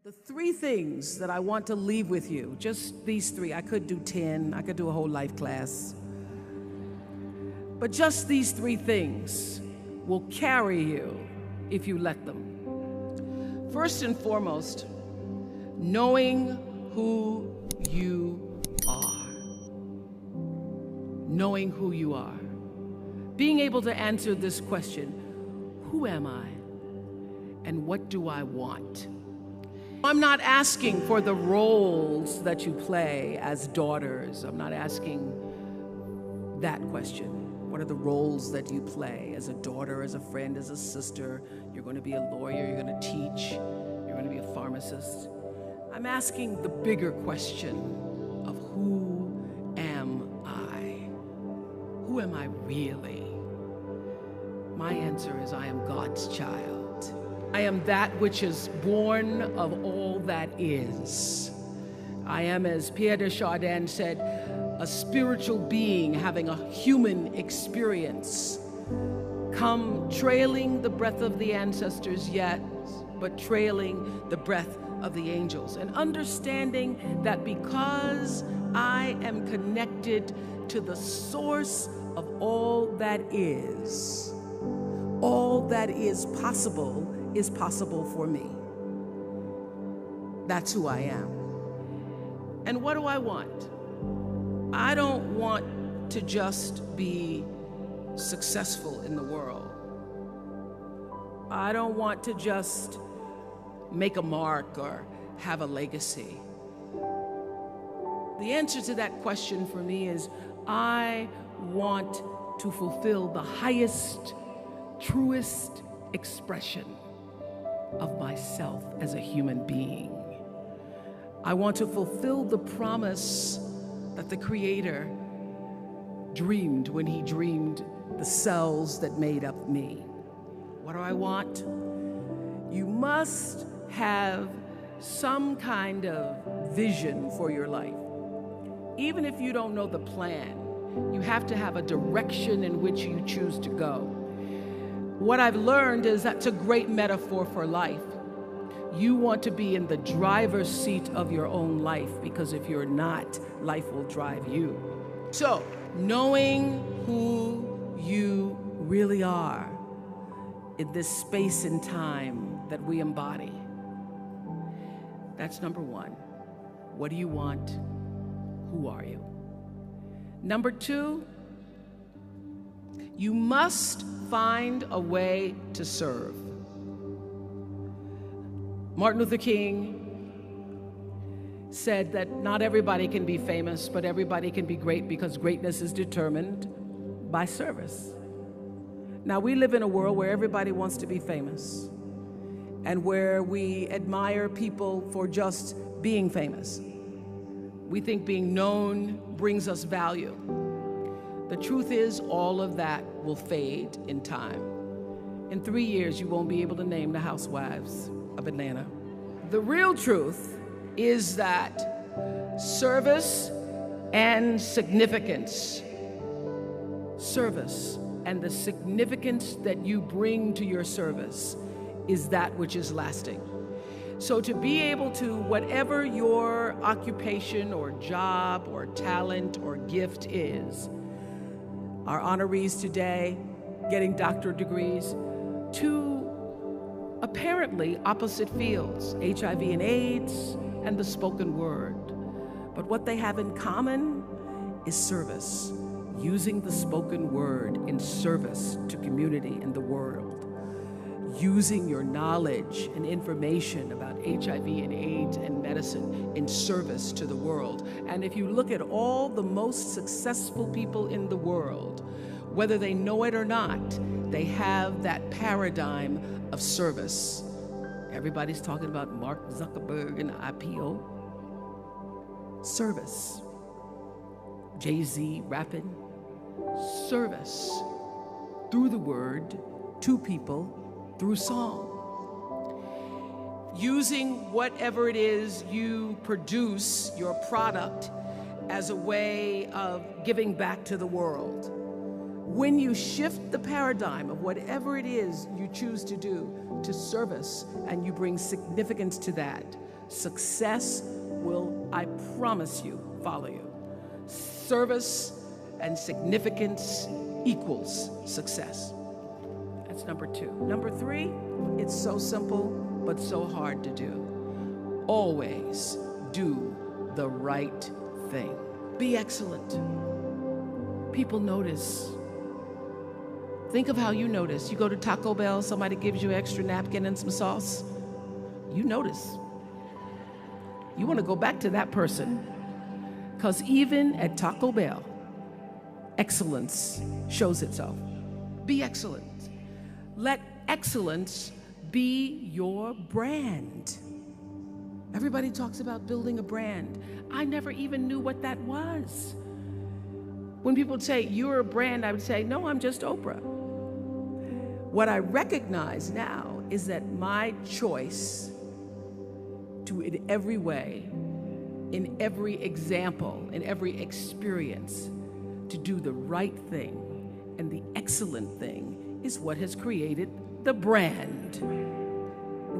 The three things that I want to leave with you, just these three. I could do 10, I could do a whole life class. But just these three things will carry you if you let them. First and foremost, knowing who you are. Knowing who you are. Being able to answer this question, who am I and what do I want? I'm not asking for the roles that you play as daughters. I'm not asking that question. What are the roles that you play as a daughter, as a friend, as a sister? You're going to be a lawyer, you're going to teach, you're going to be a pharmacist. I'm asking the bigger question of who am I? Who am I really? My answer is I am God's child. I am that which is born of all that is. I am, as Pierre de Chardin said, a spiritual being having a human experience. Come trailing the breath of the ancestors yet, but trailing the breath of the angels. And understanding that because I am connected to the source of all that is possible for me. That's who I am. And what do I want? I don't want to just be successful in the world. I don't want to just make a mark or have a legacy. The answer to that question for me is I want to fulfill the highest, truest expression of myself as a human being. I want to fulfill the promise that the Creator dreamed when He dreamed the cells that made up me. What do I want? You must have some kind of vision for your life. Even if you don't know the plan, you have to have a direction in which you choose to go. What I've learned is that's a great metaphor for life. You want to be in the driver's seat of your own life, because if you're not, life will drive you. So, knowing who you really are in this space and time that we embody. That's number one. What do you want? Who are you? Number two, you must find a way to serve. Martin Luther King said that not everybody can be famous, but everybody can be great, because greatness is determined by service. Now, we live in a world where everybody wants to be famous and where we admire people for just being famous. We think being known brings us value. The truth is, all of that will fade in time. In 3 years, you won't be able to name the housewives of Atlanta. The real truth is that service and significance, service and the significance that you bring to your service is that which is lasting. So to be able to, whatever your occupation or job or talent or gift is, our honorees today getting doctorate degrees, to apparently opposite fields, HIV and AIDS and the spoken word. But what they have in common is service, using the spoken word in service to community and the world, using your knowledge and information about HIV and AIDS and medicine in service to the world. And if you look at all the most successful people in the world, whether they know it or not, they have that paradigm of service. Everybody's talking about Mark Zuckerberg and IPO. Service. Jay-Z rapping. Service. Through the word, to people, through song. Using whatever it is you produce, your product, as a way of giving back to the world. When you shift the paradigm of whatever it is you choose to do to service, and you bring significance to that, Success will, I promise you, follow you. Service and significance equals success. That's number 2. Number 3, it's so simple, but so hard to do. Always do the right thing. Be excellent. People notice. Think of how you notice. You go to Taco Bell, somebody gives you an extra napkin and some sauce. You notice. You want to go back to that person. Because even at Taco Bell, excellence shows itself. Be excellent. Let excellence be your brand. Everybody talks about building a brand. I never even knew what that was. When people say, you're a brand, I would say, no, I'm just Oprah. What I recognize now is that my choice to, in every way, in every example, in every experience, to do the right thing and the excellent thing is what has created the brand.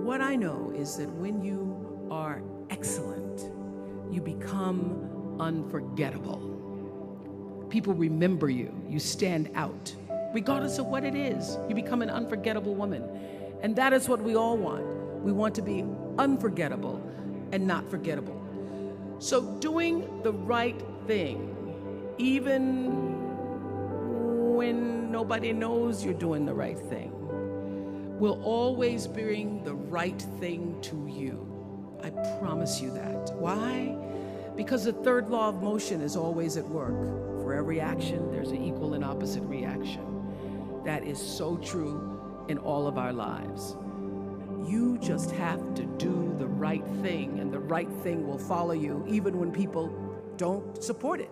What I know is that when you are excellent, you become unforgettable. People remember you. You stand out. Regardless of what it is, you become an unforgettable woman. And that is what we all want. We want to be unforgettable and not forgettable. So doing the right thing, even when nobody knows you're doing the right thing, will always bring the right thing to you. I promise you that. Why? Because the third law of motion is always at work. For every action, there's an equal and opposite reaction. That is so true in all of our lives. You just have to do the right thing, and the right thing will follow you even when people don't support it.